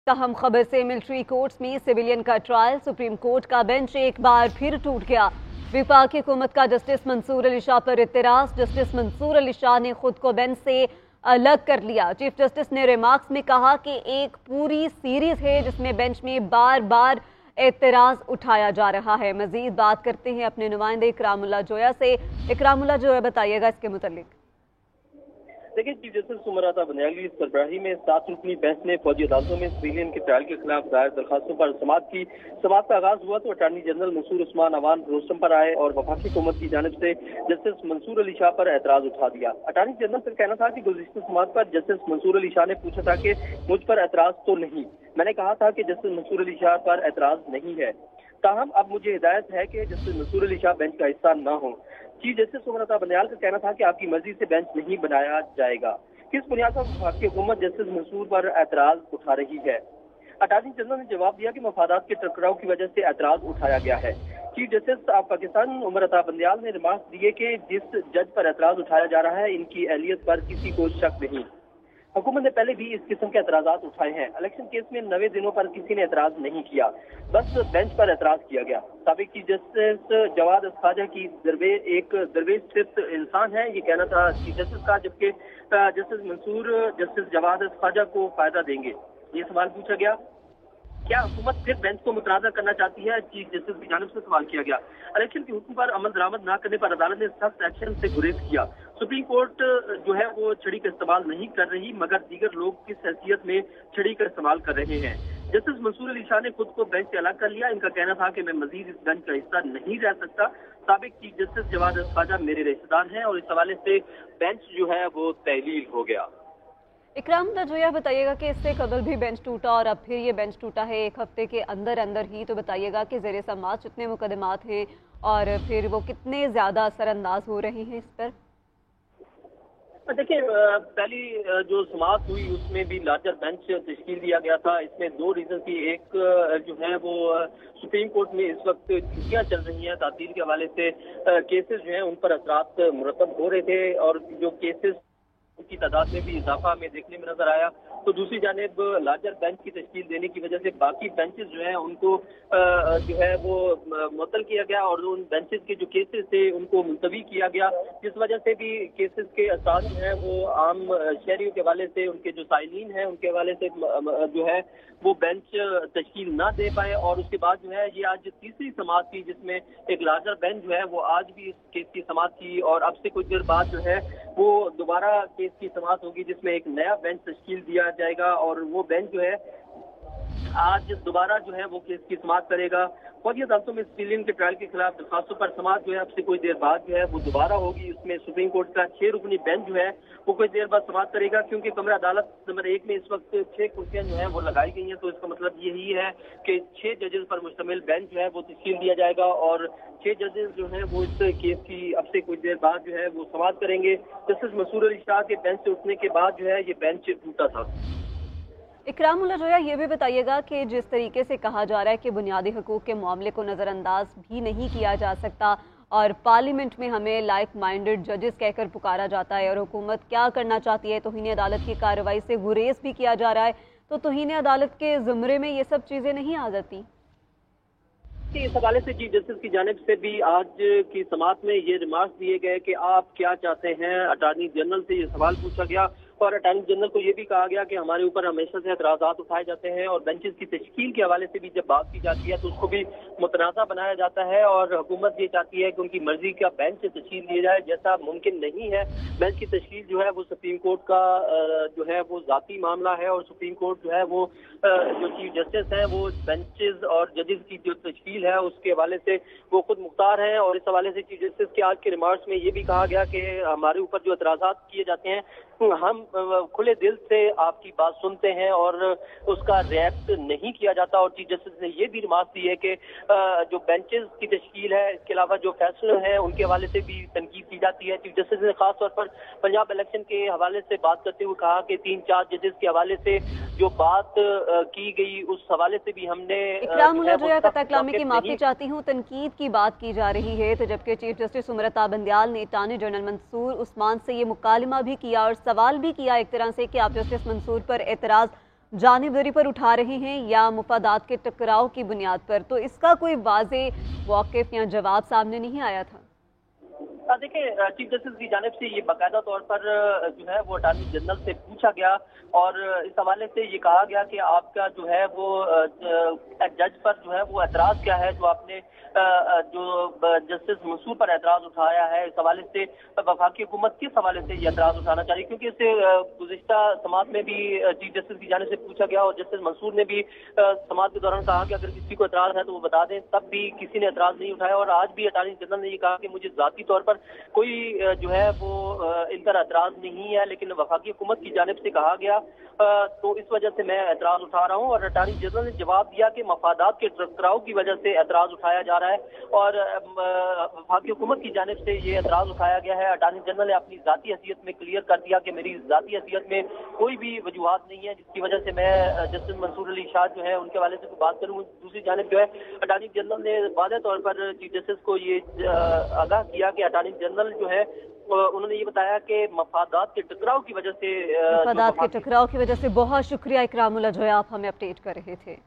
अहम खबर से मिलिट्री कोर्ट्स में सिविलियन का ट्रायल, सुप्रीम कोर्ट का बेंच एक बार फिर टूट गया। वफाकी हुकूमत का जस्टिस मंसूर अली शाह पर इतराज, जस्टिस मंसूर अली शाह ने खुद को बेंच से अलग कर लिया। चीफ जस्टिस ने रिमार्क्स में कहा कि एक पूरी सीरीज है जिसमें बेंच में बार बार एतराज उठाया जा रहा है। मजीद बात करते हैं अपने नुमाइंदे इकरामुल्लाह जोया से। इकरामुल्लाह जोया, बताइएगा इसके मुतालिक। देखिए, चीफ जस्टिस उमर अता बंदियाल की सरबराही में 7 रुकनी बेंच ने फौजी अदालतों में सिविलियन के ट्रायल के खिलाफ दायर दरखास्तों पर समाअत की। समाअत का आगाज हुआ तो attorney general Mansoor Usman Awan rostrum पर आए और वफाकी हुकूमत की जानिब से जस्टिस मंसूर अली शाह पर एतराज उठा दिया। अटार्नी जनरल का कहना था कि गुज़िश्ता समाअत पर जस्टिस मंसूर अली शाह ने पूछा था कि मुझ पर एतराज तो नहीं। मैंने कहा था कि जस्टिस मंसूर अली शाह पर एतराज नहीं है, ताहम अब मुझे हिदायत है कि जस्टिस मंसूर अली शाह बेंच का हिस्सा न हो। चीफ जस्टिस उमर अता बंदियाल का कहना था कि आपकी मर्जी से बेंच नहीं बनाया जाएगा। किस बुनियाद पर वफाकी हुकूमत जस्टिस मंसूर पर एतराज उठा रही है? अटार्नी जनरल ने जवाब दिया कि मफादात के टकराव की वजह से एतराज उठाया गया है। Chief justice of Pakistan Umar Ata Bandial ने रिमार्क्स दिए कि जिस जज पर एतराज उठाया जा रहा है, इनकी अहलियत पर किसी को शक नहीं। हुकूमत ने पहले भी इस किस्म के एतराजात उठाए हैं। इलेक्शन केस में 90 दिनों पर किसी ने एतराज नहीं किया, बस बेंच पर एतराज किया गया। साबिक चीफ जस्टिस जवाद ख्वाजा की एक दरवेश सिर्फ इंसान है, ये कहना था चीफ जस्टिस का, जबकि जस्टिस मंसूर जस्टिस जवाद ख्वाजा को फायदा देंगे। ये सवाल पूछा गया, क्या हुकूमत फिर बेंच को मुतनाज़ा करना चाहती है? चीफ जस्टिस की जानिब से सवाल किया गया। इलेक्शन के हुक्म पर अमल दरामद न करने पर अदालत ने सख्त एक्शन से गुरेज किया। सुप्रीम कोर्ट जो है वो छड़ी का इस्तेमाल नहीं कर रही, मगर दीगर लोग किस हैसियत में छड़ी का इस्तेमाल कर रहे हैं। जस्टिस मंसूर अली शाह ने खुद को बेंच से अलग कर लिया। इनका कहना था कि मैं मजीद इस बेंच का हिस्सा नहीं रह सकता। साबिक चीफ जस्टिस जवाद ख्वाजा मेरे रिश्तेदार हैं और इस हवाले से बेंच जो है वो तहलील हो गया। इकरामुल्लाह जोया, बताइएगा कि इससे कबल भी बेंच टूटा और अब फिर ये बेंच टूटा है एक हफ्ते के अंदर अंदर ही, तो बताइएगा कि ज़ेरे समाअत कितने मुकदमात हैं और फिर वो कितने ज़्यादा असरअंदाज हो रहे हैं इस पर? देखिए, पहली जो समाअत हुई उसमें भी लार्जर बेंच तश्कील दिया गया था। इसमें 2 रीजन थी। एक जो है वो सुप्रीम कोर्ट में इस वक्त छुट्टियां चल रही हैं, तातील के हवाले से केसेस जो हैं उन पर असरात मुरतब हो रहे थे और जो केसेस की तादाद में भी इजाफा हमें देखने में नजर आया। तो दूसरी जानिब लार्जर बेंच की तश्कील देने की वजह से बाकी बेंचेस जो हैं उनको जो है वो मुअत्तल किया गया और उन बेंचेस के जो केसेस थे उनको मुलतवी किया गया, जिस वजह से भी केसेस के असरात जो है वो आम शहरियों के हवाले से, उनके जो साइलिन हैं उनके हवाले से जो है वो बेंच तश्कील ना दे पाए। और उसके बाद जो है ये आज तीसरी समाअत थी जिसमें एक लार्जर बेंच जो है वो आज भी इस केस की समाअत की और अब से कुछ देर बाद जो है वो दोबारा केस की समाअत होगी जिसमें एक नया बेंच तश्कील दिया जाएगा और वो बेंच जो है आज दोबारा जो है वो केस की समाअत करेगा। फौजी अदालतों में सिविलियन के ट्रायल के खिलाफ दरखास्तों पर समाअत जो है अब से कुछ देर बाद जो है वो दोबारा होगी। उसमें सुप्रीम कोर्ट का 6 रुकनी बेंच जो है वो कुछ देर बाद समाअत करेगा, क्योंकि कमरा अदालत नंबर 1 में इस वक्त 6 कुर्सियां जो है वो लगाई गई हैं। तो इसका मतलब यही है कि 6 जजेस पर मुश्तमिल बेंच जो है वो तश्कील दिया जाएगा और 6 जजेस जो हैं वो इस केस की अब से कुछ देर बाद जो है वो समाअत करेंगे। जस्टिस मंसूर अली शाह के बेंच से उठने के बाद जो है ये बेंच टूटा था। इकरामुल्लाह जोया, ये भी बताइएगा कि जिस तरीके से कहा जा रहा है कि बुनियादी हकूक़ के मामले को नज़रअंदाज भी नहीं किया जा सकता और पार्लियामेंट में हमें लाइक माइंडेड जजेस कहकर पुकारा जाता है और हुकूमत क्या करना चाहती है, तौहीन अदालत की कार्रवाई से गुरेज भी किया जा रहा है, तो तौहीन अदालत के ज़ुमरे में ये सब चीज़ें नहीं आ जाती? इस हवाले से चीफ जस्टिस की जानिब से भी आज की समाअत में ये रिमार्क्स दिए गए कि आप क्या चाहते हैं। अटार्नी जनरल से ये सवाल पूछा गया और अटार्नी जनरल को ये भी कहा गया कि हमारे ऊपर हमेशा से एतराज़ात उठाए जाते हैं और बेंचेस की तश्कील के हवाले से भी जब बात की जाती है तो उसको भी मुतनाज़ा बनाया जाता है और हुकूमत ये चाहती है कि उनकी मर्जी का बेंच तश्कील दिया जाए, जैसा मुमकिन नहीं है। बेंच की तश्कील जो है वो सुप्रीम कोर्ट का जो है वो ज़ाती मामला है और सुप्रीम कोर्ट जो है वो जो चीफ जस्टिस हैं वो बेंचेस और जजेस की जो तश्कील है उसके हवाले से वो खुद मुख्तार हैं। और इस हवाले से चीफ जस्टिस के आज के रिमार्क्स में ये भी कहा गया कि हमारे ऊपर जो एतराज़ात किए जाते हैं हम खुले दिल से आपकी बात सुनते हैं और उसका रिएक्ट नहीं किया जाता। और चीफ जस्टिस ने ये भी रिमार्क दी है कि जो बेंचेस की तश्कील है इसके अलावा जो फैसले हैं उनके हवाले से भी तनकीद की जाती है। चीफ जस्टिस ने खास तौर पर पंजाब इलेक्शन के हवाले से बात करते हुए कहा कि 3-4 जजेस के हवाले से जो बात की गई उस हवाले से भी हमने इकरामुल्लाह जोया कलामी की माफी चाहती हूँ, तनकीद की बात की जा रही है, तो जबकि चीफ जस्टिस उमर अता बंदियाल ने अटॉर्नी जनरल मंसूर उस्मान से ये मुकालमा भी किया और सवाल भी किया एक तरह से कि आप जस्टिस मंसूर पर एतराज जानिबदारी पर उठा रहे हैं या मुफादात के टकराव की बुनियाद पर, तो इसका कोई वाज़ेह मौक़िफ़ या जवाब सामने नहीं आया था। देखिए, चीफ जस्टिस की जानिब से ये बाकायदा तौर पर जो है वो अटॉर्नी जनरल से पूछा गया और इस हवाले से ये कहा गया कि आपका जो है वो जज पर जो है वो एतराज़ क्या है, जो आपने जो जस्टिस मंसूर पर एतराज़ उठाया है, इस हवाले से वफाकी हुकूमत किस हवाले से ये एतराज़ उठाना चाहिए, क्योंकि इससे गुज़िश्ता समाअत में भी चीफ जस्टिस की जानिब से पूछा गया और जस्टिस मंसूर ने भी समाअत के दौरान कहा कि अगर किसी को एतराज़ है तो वो बता दें, तब भी किसी ने एतराज़ नहीं उठाया। और आज भी अटॉर्नी जनरल ने ये कहा कि मुझे ज़ाती तौर पर कोई जो है वो इन पर एतराज़ नहीं है, लेकिन वफाकी हुकूमत की जानिब से कहा गया तो इस वजह से मैं एतराज़ उठा रहा हूँ। और अटॉर्नी जनरल ने जवाब दिया कि मफादात के टकराव की वजह से एतराज़ उठाया जा रहा है और वफाकी हुकूमत की जानिब से ये एतराज़ उठाया गया है। अटॉर्नी जनरल ने अपनी ज़ाती हैसियत में क्लियर कर दिया कि मेरी ज़ाती हैसियत में कोई भी वजूहात नहीं है जिसकी वजह से मैं जस्टिस मंसूर अली शाह जो है उनके हवाले से कोई बात करूँ। दूसरी जानिब जो है अटॉर्नी जनरल ने वाज़ेह तौर पर चीफ जस्टिस को ये आगाह किया कि अटॉर्नी जनरल जो है उन्होंने ये बताया कि मफादात के टकराव की वजह से मफादात के टकराव की वजह से। बहुत शुक्रिया इकरामुल्लाह जो है, आप हमें अपडेट कर रहे थे।